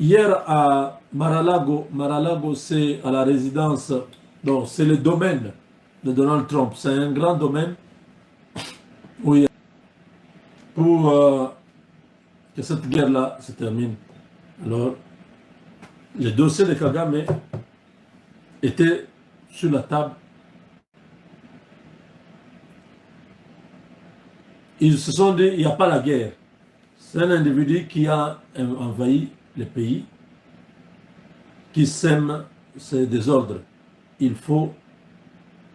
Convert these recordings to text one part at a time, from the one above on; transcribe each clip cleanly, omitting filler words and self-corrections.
Hier à Mar-a-Lago, Mar-a-Lago c'est à la résidence, donc c'est le domaine de Donald Trump. C'est un grand domaine oui, pour que cette guerre-là se termine. Alors, le dossier de Kagame était sur la table. Ils se sont dit, il n'y a pas la guerre. C'est un individu qui a envahi le pays, qui sème ses désordres. Il faut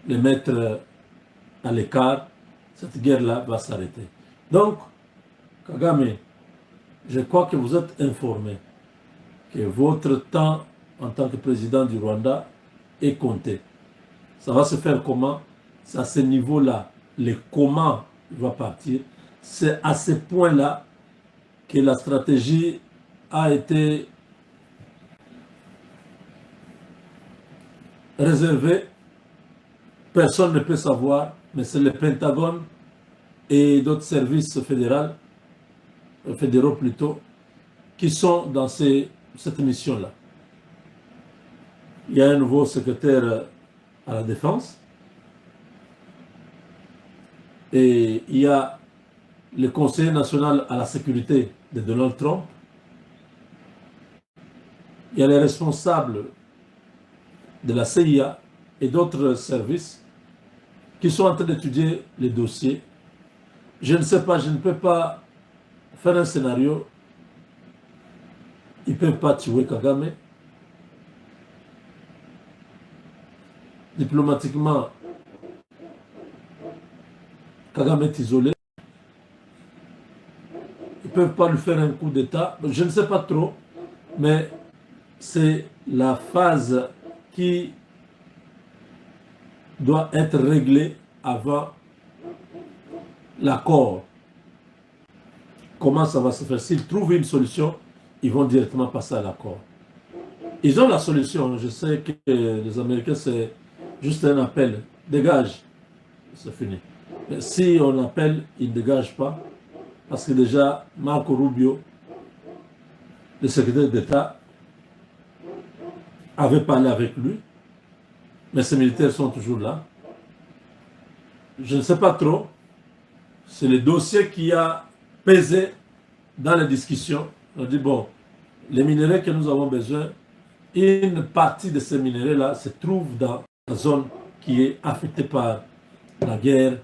les mettre à l'écart. Cette guerre-là va s'arrêter. Donc, Kagame, je crois que vous êtes informé que votre temps en tant que président du Rwanda est compté. Ça va se faire comment? C'est à ce niveau-là, le comment va partir. C'est à ce point-là que la stratégie a été réservée. Personne ne peut savoir, mais c'est le Pentagone et d'autres services fédéraux plutôt, qui sont dans cette mission-là. Il y a un nouveau secrétaire à la défense et il y a le conseiller national à la sécurité de Donald Trump. Il y a les responsables de la CIA et d'autres services qui sont en train d'étudier les dossiers. Je ne sais pas, je ne peux pas faire un scénario. Ils ne peuvent pas tuer Kagame. Diplomatiquement, Kagame est isolé. Ils ne peuvent pas lui faire un coup d'État. Je ne sais pas trop, mais c'est la phase qui doit être réglée avant l'accord. Comment ça va se faire? S'ils trouvent une solution, ils vont directement passer à l'accord. Ils ont la solution. Je sais que les Américains, c'est juste un appel. Dégage. C'est fini. Mais si on appelle, ils ne dégagent pas. Parce que déjà, Marco Rubio, le secrétaire d'État, avait parlé avec lui. Mais ces militaires sont toujours là. Je ne sais pas trop. C'est le dossier qui a pesé dans les discussions. On dit, bon, les minerais que nous avons besoin, une partie de ces minerais-là se trouve dans la zone qui est affectée par la guerre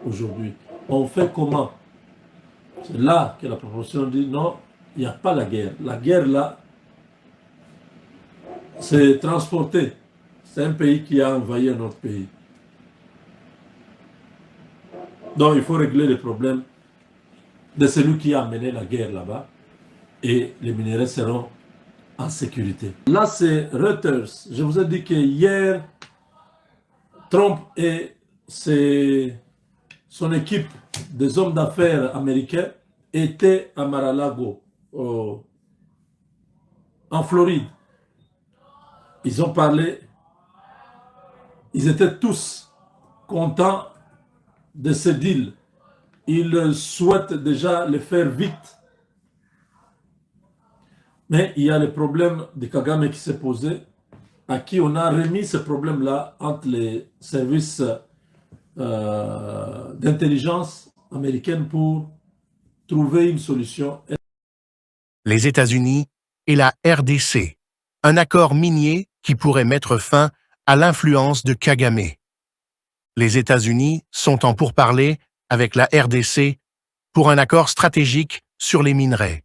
aujourd'hui. On fait comment? C'est là que la proposition dit, non, il n'y a pas la guerre. La guerre, là, c'est transporté. C'est un pays qui a envahi un autre pays. Donc, il faut régler les problèmes de celui qui a mené la guerre là-bas et les minerais seront en sécurité. Là, c'est Reuters. Je vous ai dit que hier, Trump et son équipe des hommes d'affaires américains étaient à Mar-a-Lago, en Floride. Ils ont parlé, ils étaient tous contents de ce deal. Ils souhaitent déjà le faire vite. Mais il y a le problème de Kagame qui s'est posé, à qui on a remis ce problème-là entre les services d'intelligence américaine pour trouver une solution. Les États-Unis et la RDC, un accord minier qui pourrait mettre fin à l'influence de Kagame. Les États-Unis sont en pourparlers avec la RDC pour un accord stratégique sur les minerais.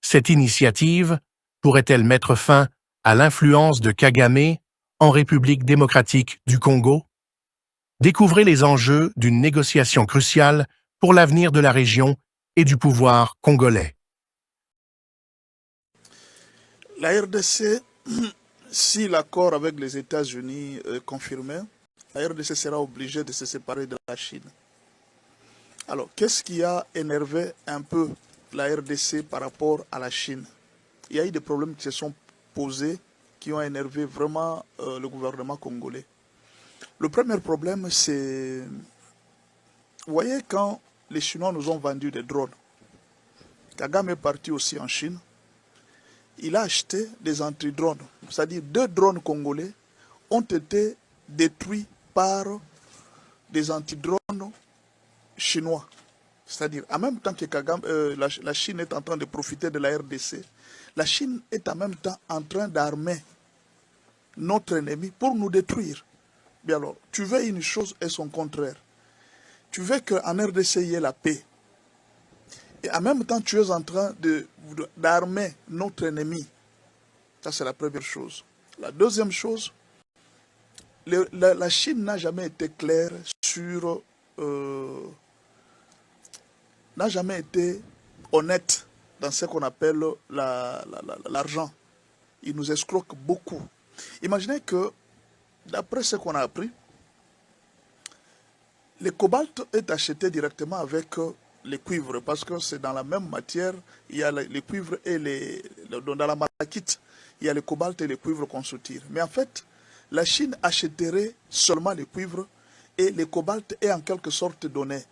Cette initiative pourrait-elle mettre fin à l'influence de Kagame en République démocratique du Congo? Découvrez les enjeux d'une négociation cruciale pour l'avenir de la région et du pouvoir congolais. La RDC, si l'accord avec les États-Unis est confirmé, la RDC sera obligée de se séparer de la Chine. Alors, qu'est-ce qui a énervé un peu la RDC par rapport à la Chine? Il y a eu des problèmes qui se sont posés, qui ont énervé vraiment le gouvernement congolais. Le premier problème, c'est... Vous voyez, quand les Chinois nous ont vendu des drones, Kagame est parti aussi en Chine. il a acheté des anti-drones. C'est-à-dire 2 drones congolais ont été détruits par des anti-drones chinois. C'est-à-dire, en même temps que la Chine est en train de profiter de la RDC, la Chine est en même temps en train d'armer notre ennemi pour nous détruire. Bien alors, tu veux une chose et son contraire. Tu veux qu'en RDC, il y ait la paix. Et en même temps, tu es en train d'armer notre ennemi. Ça, c'est la première chose. La deuxième chose, la Chine n'a jamais été claire sur... n'a jamais été honnête dans ce qu'on appelle l'argent. Il nous escroque beaucoup. Imaginez que, d'après ce qu'on a appris, le cobalt est acheté directement avec les cuivres, parce que c'est dans la même matière, il y a les cuivres et dans la malachite, il y a le cobalt et les cuivres qu'on soutire. Mais en fait, la Chine achèterait seulement les cuivres et le cobalt est en quelque sorte donné.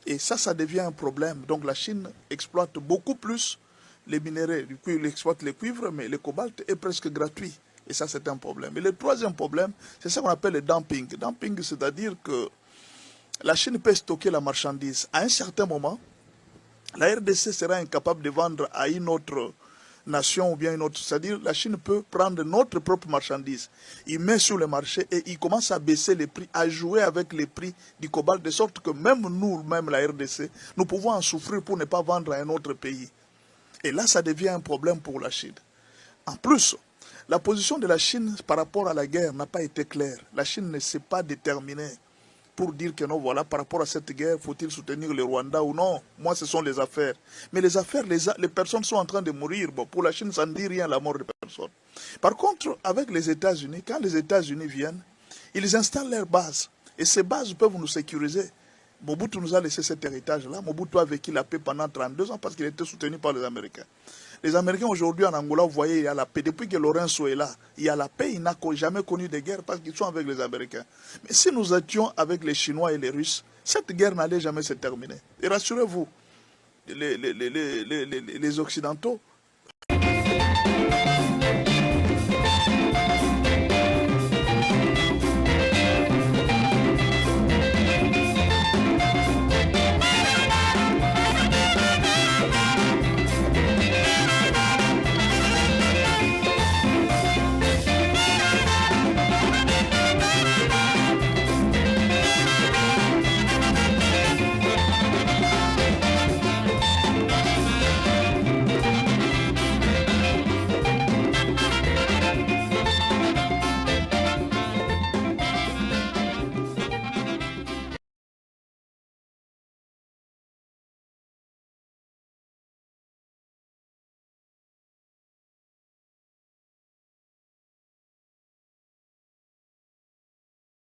Et ça devient un problème. Donc la Chine exploite beaucoup plus les minéraux. Du coup, il exploite les cuivres, mais le cobalt est presque gratuit. Et ça, c'est un problème. Et le troisième problème, c'est ce qu'on appelle le dumping. Dumping, c'est-à-dire que la Chine peut stocker la marchandise. À un certain moment, la RDC sera incapable de vendre à une autre nation ou bien une autre. C'est-à-dire la Chine peut prendre notre propre marchandise. Il met sur le marché et il commence à baisser les prix, à jouer avec les prix du cobalt, de sorte que même nous, même la RDC, nous pouvons en souffrir pour ne pas vendre à un autre pays. Et là, ça devient un problème pour la Chine. En plus, la position de la Chine par rapport à la guerre n'a pas été claire. La Chine ne s'est pas déterminée pour dire que non, voilà, par rapport à cette guerre, faut-il soutenir le Rwanda ou non? Moi, ce sont les affaires. Mais les affaires, les personnes sont en train de mourir. Bon, pour la Chine, ça ne dit rien, la mort de personnes. Par contre, avec les États-Unis, quand les États-Unis viennent, ils installent leurs bases. Et ces bases peuvent nous sécuriser. Mobutu nous a laissé cet héritage-là. Mobutu a vécu la paix pendant 32 ans parce qu'il était soutenu par les Américains. Les Américains aujourd'hui en Angola, vous voyez, il y a la paix. Depuis que Lorenzo est là, il y a la paix. Il n'a jamais connu de guerre parce qu'ils sont avec les Américains. Mais si nous étions avec les Chinois et les Russes, cette guerre n'allait jamais se terminer. Et rassurez-vous, les Occidentaux